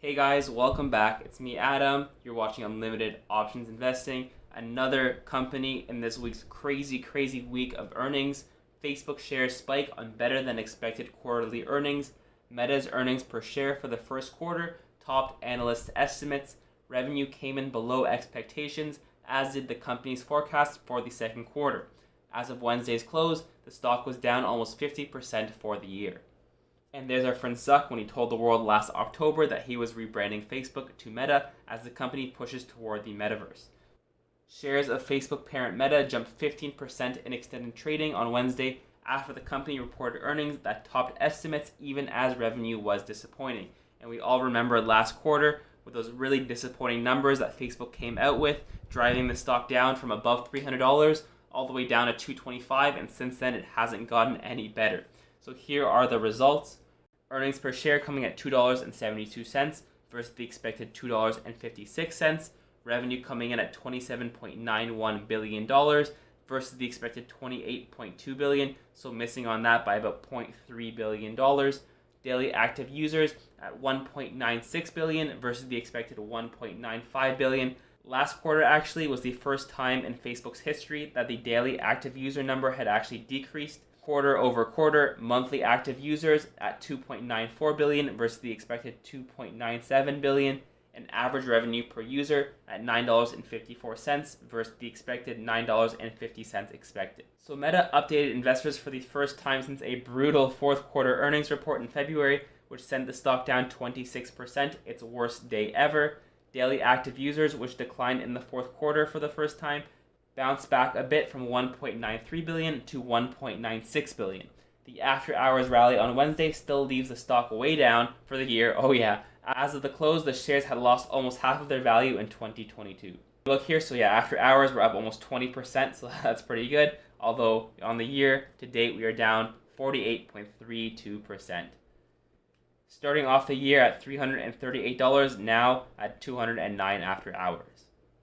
Hey guys, welcome back. It's me, Adam. You're watching Unlimited Options Investing. Another company in this week's crazy week of earnings. Facebook shares spike on better than expected quarterly earnings. Meta's earnings per share for the first quarter topped analysts' estimates. Revenue came in below expectations, as did the company's forecast for the second quarter. As of Wednesday's close, the stock was down almost 50% for the year. And there's our friend Zuck when he told the world last October that he was rebranding Facebook to Meta as the company pushes toward the metaverse. Shares of Facebook parent Meta jumped 15% in extended trading on Wednesday after the company reported earnings that topped estimates even as revenue was disappointing. And we all remember last quarter with those really disappointing numbers that Facebook came out with, driving the stock down from above $300 all the way down to $225, and since then it hasn't gotten any better. So here are the results. Earnings per share coming at $2.72 versus the expected $2.56. Revenue coming in at $27.91 billion versus the expected $28.2 billion, so missing on that by about $0.3 billion. Daily active users at 1.96 billion versus the expected 1.95 billion. Last quarter actually was the first time in Facebook's history that the daily active user number had actually decreased. Quarter over quarter, monthly active users at 2.94 billion versus the expected 2.97 billion, and average revenue per user at $9.54 versus the expected $9.50 expected. So Meta updated investors for the first time since a brutal fourth quarter earnings report in February, which sent the stock down 26%, its worst day ever. Daily active users, which declined in the fourth quarter for the first time, bounced back a bit from 1.93 billion to 1.96 billion. The after-hours rally on Wednesday still leaves the stock way down for the year. Oh yeah, as of the close, the shares had lost almost half of their value in 2022. Look here, so yeah, after hours we're up almost 20%, so that's pretty good. Although on the year to date we are down 48.32%. Starting off the year at $338, now at $209 after hours.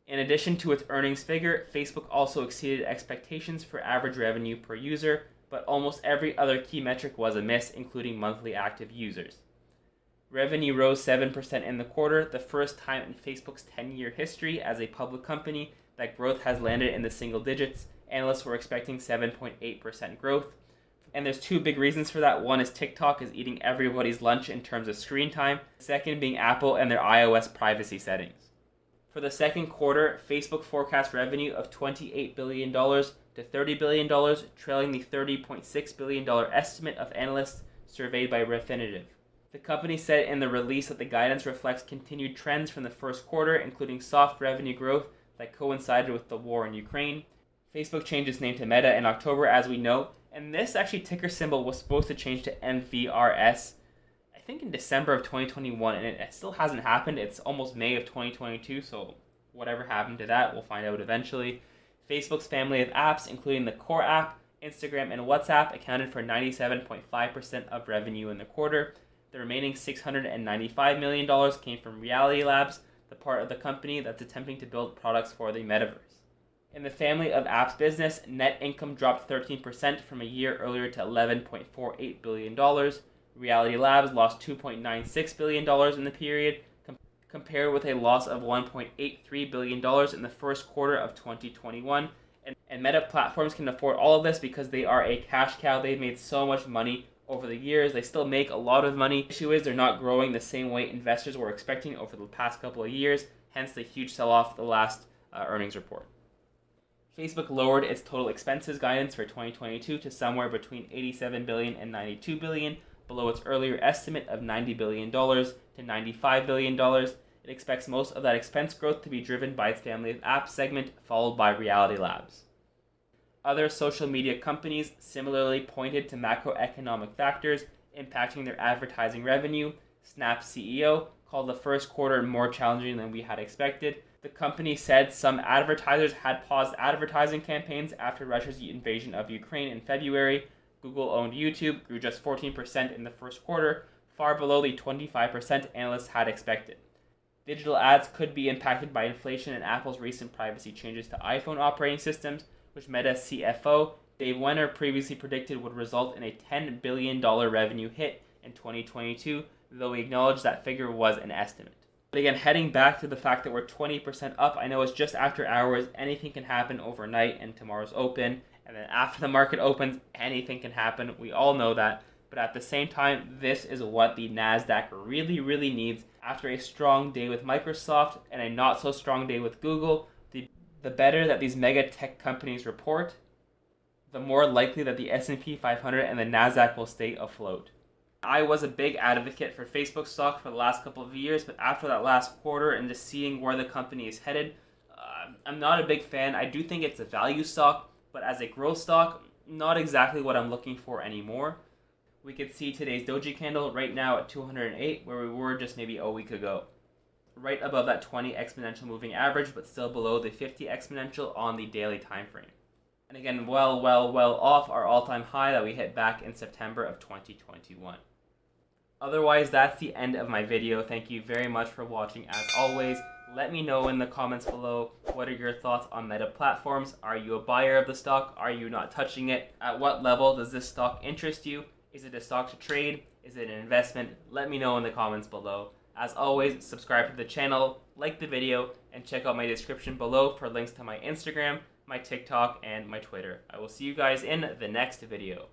In addition to its earnings figure, Facebook also exceeded expectations for average revenue per user, but almost every other key metric was a miss, including monthly active users. Revenue rose 7% in the quarter, the first time in Facebook's 10-year history as a public company that growth has landed in the single digits. Analysts were expecting 7.8% growth. And there's two big reasons for that. One is TikTok is eating everybody's lunch in terms of screen time. The second being Apple and their iOS privacy settings. For the second quarter, Facebook forecast revenue of $28 billion to $30 billion, trailing the $30.6 billion estimate of analysts surveyed by Refinitiv. The company said in the release that the guidance reflects continued trends from the first quarter, including soft revenue growth that coincided with the war in Ukraine. Facebook changed its name to Meta in October, as we know, and this actually ticker symbol was supposed to change to MVRS I think in December of 2021, and it still hasn't happened. It's almost May of 2022, so whatever happened to that, we'll find out eventually. Facebook's family of apps, including the core app, Instagram, and WhatsApp, accounted for 97.5% of revenue in the quarter. The remaining $695 million came from Reality Labs, the part of the company that's attempting to build products for the metaverse. In the family of apps business, net income dropped 13% from a year earlier to $11.48 billion. Reality Labs lost $2.96 billion in the period, compared with a loss of $1.83 billion in the first quarter of 2021. And Meta Platforms can afford all of this because they are a cash cow. They've made so much money over the years. They still make a lot of money. The issue is they're not growing the same way investors were expecting over the past couple of years, hence the huge sell-off the last earnings report. Facebook lowered its total expenses guidance for 2022 to somewhere between $87 billion and $92 billion, below its earlier estimate of $90 billion to $95 billion. It expects most of that expense growth to be driven by its family of apps segment, followed by Reality Labs. Other social media companies similarly pointed to macroeconomic factors impacting their advertising revenue. Snap's CEO called the first quarter more challenging than we had expected. The company said some advertisers had paused advertising campaigns after Russia's invasion of Ukraine in February. Google-owned YouTube grew just 14% in the first quarter, far below the 25% analysts had expected. Digital ads could be impacted by inflation and Apple's recent privacy changes to iPhone operating systems, which Meta's CFO, Dave Wenner, previously predicted would result in a $10 billion revenue hit in 2022, though we acknowledge that figure was an estimate. But again, heading back to the fact that we're 20% up, I know it's just after hours, anything can happen overnight and tomorrow's open, and then after the market opens, anything can happen. We all know that. But at the same time, this is what the NASDAQ really, really needs. After a strong day with Microsoft and a not so strong day with Google, the better that these mega tech companies report, the more likely that the S&P 500 and the NASDAQ will stay afloat. I was a big advocate for Facebook stock for the last couple of years, but after that last quarter and just seeing where the company is headed, I'm not a big fan. I do think it's a value stock, but as a growth stock, not exactly what I'm looking for anymore. We could see today's doji candle right now at 208, where we were just maybe a week ago. Right above that 20 exponential moving average, but still below the 50 exponential on the daily time frame. And again, well off our all-time high that we hit back in September of 2021. Otherwise, that's the end of my video. Thank you very much for watching. As always, let me know in the comments below, what are your thoughts on Meta Platforms? Are you a buyer of the stock? Are you not touching it? At what level does this stock interest you? Is it a stock to trade? Is it an investment? Let me know in the comments below. As always, subscribe to the channel, like the video, and check out my description below for links to my Instagram, my TikTok, and my Twitter. I will see you guys in the next video.